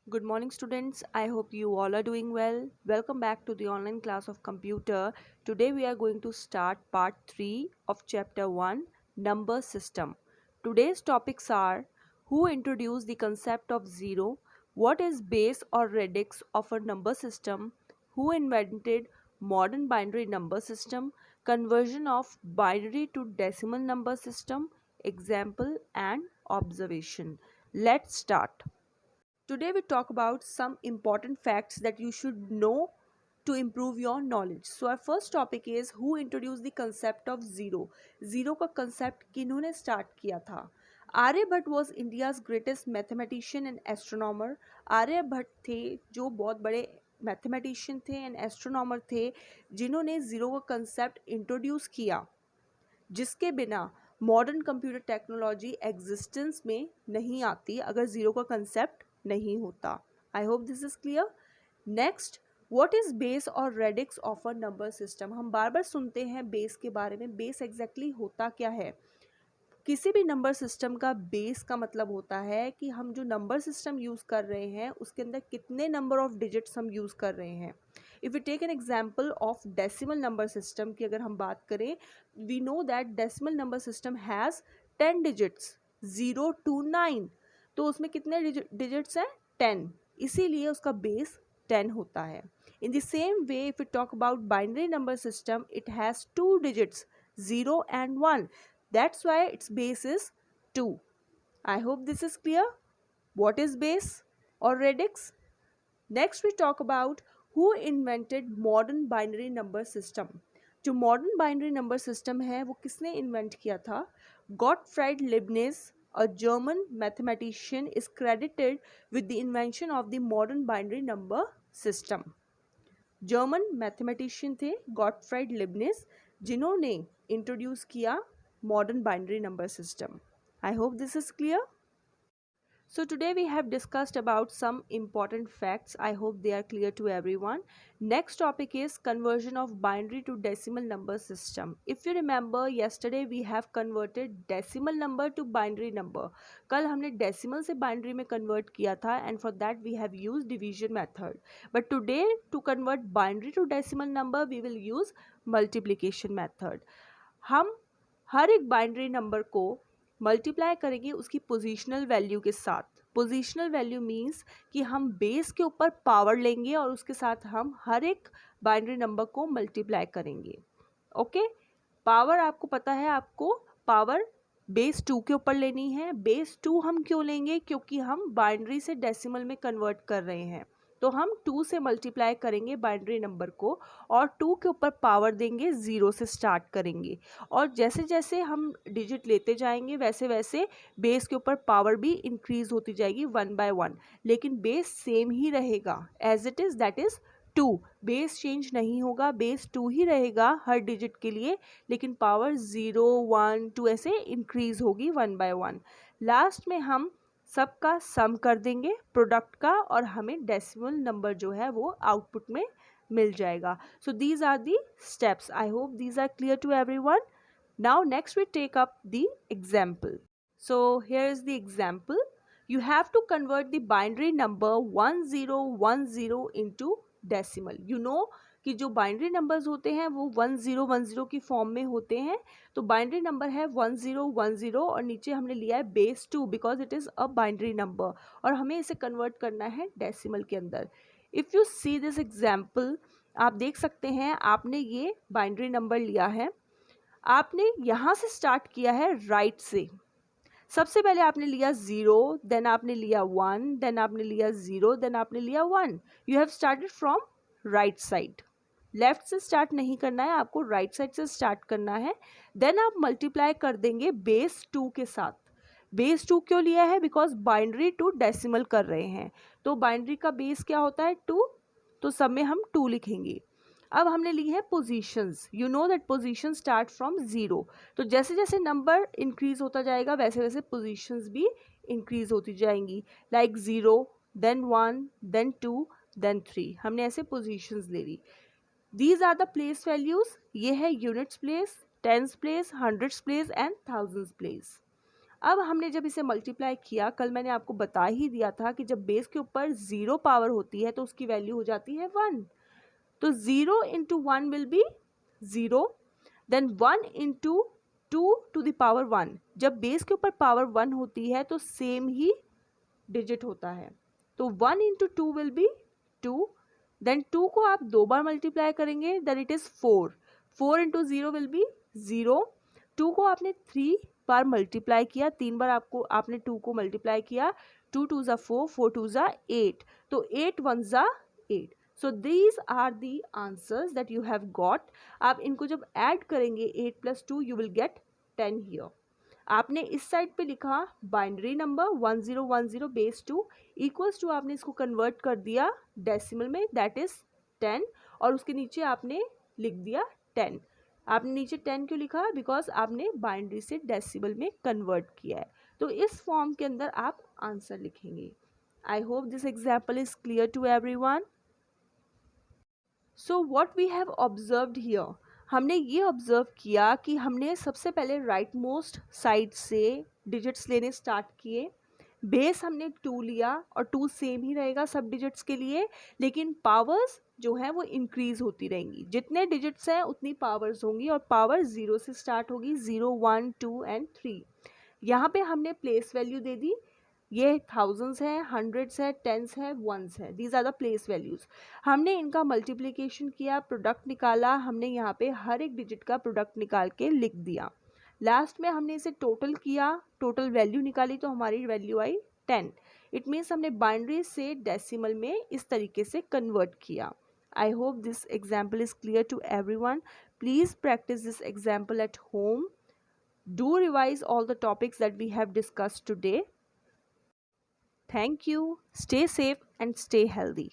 Good morning, students. I hope you all are doing well. Welcome back to the online class of computer. Today we are going to start part 3 of chapter 1, number system. Today's topics are: who introduced the concept of zero, what is base or radix of a number system, who invented modern binary number system, conversion of binary to decimal number system, example and observation. Let's start. Today we talk about some important facts that you should know to improve your knowledge. So our first topic is who introduced the concept of zero. Zero का concept किन्होंने start किया था? Aryabhata was India's greatest mathematician and astronomer. Aryabhata थे जो बहुत बड़े mathematician थे and astronomer थे जिन्होंने ज़ीरो का कंसेप्ट इंट्रोड्यूस किया, जिसके बिना मॉडर्न कंप्यूटर टेक्नोलॉजी एग्जिस्टेंस में नहीं आती अगर ज़ीरो का कंसेप्ट नहीं होता. I hope this is clear. Next, what is base और radix of a number system. हम बार बार सुनते हैं बेस के बारे में. बेस एग्जैक्टली होता क्या है? किसी भी नंबर सिस्टम का बेस का मतलब होता है कि हम जो नंबर सिस्टम यूज़ कर रहे हैं उसके अंदर कितने नंबर ऑफ डिजिट्स हम यूज़ कर रहे हैं. If you take an example of decimal number system की अगर हम बात करें, we know that decimal number system has 10 digits 0 to 9. तो उसमें कितने डिजिट्स हैं? 10. इसीलिए उसका बेस 10 होता है. In the same way if you talk about binary number system, it has 2 digits 0 and 1. That's why its base is 2. I hope this is clear. What is base or radix? Next we talk about who invented modern binary number system. जो modern binary number system है वो किसने invent किया था? Gottfried Leibniz, a German mathematician, is credited with the invention of the modern binary number system. German mathematician थे Gottfried लिबनिस जिन्होंने introduce किया modern binary number system. I hope this is clear. So today we have discussed about some important facts. I hope they are clear to everyone. Next topic is conversion of binary to decimal number system. If you remember, yesterday we have converted decimal number to binary number. कल हमने decimal से binary में convert किया था and for that we have used division method. But today to convert binary to decimal number we will use multiplication method. हम हर एक binary number को multiply करेंगे उसकी पोजीशनल वैल्यू के साथ. पोजीशनल वैल्यू मींस कि हम बेस के ऊपर पावर लेंगे और उसके साथ हम हर एक बाइनरी नंबर को मल्टीप्लाई करेंगे. ओके, पावर आपको पता है, आपको पावर बेस 2 के ऊपर लेनी है. बेस 2 हम क्यों लेंगे? क्योंकि हम बाइनरी से डेसिमल में कन्वर्ट कर रहे हैं. तो हम 2 से मल्टीप्लाई करेंगे बाइनरी नंबर को और 2 के ऊपर पावर देंगे, 0 से स्टार्ट करेंगे और जैसे जैसे हम डिजिट लेते जाएंगे वैसे वैसे बेस के ऊपर पावर भी इंक्रीज होती जाएगी 1 by 1. लेकिन बेस सेम ही रहेगा as it is, that is 2. Base change नहीं होगा, बेस 2 ही रहेगा हर डिजिट के लिए, लेकिन पावर 0 1 2 ऐसे इंक्रीज होगी 1 by 1. लास्ट में हम सबका सम कर देंगे प्रोडक्ट का और हमें डेसिमल नंबर जो है वो आउटपुट में मिल जाएगा. So these are the steps. I hope these are clear to everyone. Now next we take up the example. So here is the example. You have to convert the binary number 1010 into decimal. You know कि जो binary numbers होते हैं वो 1010 की form में होते हैं. तो बाइनरी नंबर है 1010 और नीचे हमने लिया है base 2 because it is a binary number और हमें इसे कन्वर्ट करना है डेसिमल के अंदर. If you see this example, आप देख सकते हैं आपने ये बाइनरी नंबर लिया है, आपने यहाँ से स्टार्ट किया है राइट से. सबसे पहले आपने लिया 0, देन आपने लिया 1, देन आपने लिया 0, देन आपने लिया 1. You have started from right side. Left से स्टार्ट नहीं करना है, आपको राइट साइड से स्टार्ट करना है. देन आप मल्टीप्लाई कर देंगे बेस 2 के साथ. बेस 2 क्यों लिया है? बिकॉज बाइनरी टू डेसिमल कर रहे हैं. तो बाइनरी का बेस क्या होता है? 2. तो सब में हम 2 लिखेंगे. अब हमने ली है positions. You know that position start from 0. तो जैसे जैसे नंबर इंक्रीज होता जाएगा वैसे वैसे पोजीशंस भी इंक्रीज होती जाएंगी. Like 0, then 1, then 2, then 3. हमने ऐसे पोजीशंस ले ली. These are the place values. ये है units place, tens place, hundreds place and thousands place. अब हमने जब इसे मल्टीप्लाई किया, कल मैंने आपको बता ही दिया था कि जब बेस के ऊपर 0 पावर होती है तो उसकी वैल्यू हो जाती है 1। तो 0 into 1 will be 0, then 1 into 2 to the power 1। जब बेस के ऊपर पावर 1 होती है तो सेम ही डिजिट होता है, तो 1 इंटू 2 विल बी 2, देन 2 को आप 2 बार मल्टीप्लाई करेंगे, then it is 4। 4 into 0 will be 0। 2 को आपने 3 बार मल्टीप्लाई किया, 3 बार आपने 2 को मल्टीप्लाई किया, 2 2 ज़ा 4, 4 2 ज़ा 8, तो 8 1 ज़ा 8। So these are the answers that you have got. आप इनको जब ऐड करेंगे 8 plus 2 you will get 10 here. आपने इस साइड पे लिखा binary number 1010 base 2 equals to, आपने इसको कन्वर्ट कर दिया डेसिमल में, दैट इज 10, और उसके नीचे आपने लिख दिया 10। आपने नीचे 10 क्यों लिखा? बिकॉज आपने बाइनरी से डेसिमल में कन्वर्ट किया है। तो इस फॉर्म के अंदर आप आंसर लिखेंगे। I hope this example is clear to everyone. So what we have observed here, हमने ये ऑब्जर्व किया कि हमने सबसे पहले राइट मोस्ट साइड से डिजिट्स लेने स्टार्ट किए। बेस हमने 2 लिया और 2 सेम ही रहेगा सब डिजिट्स के लिए, लेकिन पावर्स जो है वो इंक्रीज होती रहेंगी। जितने डिजिट्स हैं उतनी पावर्स होंगी और पावर 0 से स्टार्ट होगी, 0 1 2 एंड 3। यहाँ पे हमने प्लेस वैल्यू दे दी, ये थाउजेंड्स है, हंड्रेड्स है, टेंस है, वंस है, these are the place values. हमने इनका मल्टीप्लिकेशन किया, प्रोडक्ट निकाला, हमने यहाँ पे हर एक डिजिट का प्रोडक्ट निकाल के लिख दिया। लास्ट में हमने इसे टोटल किया, टोटल वैल्यू निकाली तो हमारी वैल्यू आई 10। इट मीन्स हमने बाइनरी से डेसिमल में इस तरीके से कन्वर्ट किया। I hope this example is clear to everyone. Please practise this example at home. Do revise all the topics that we have discussed today. Thank you. Stay safe and stay healthy.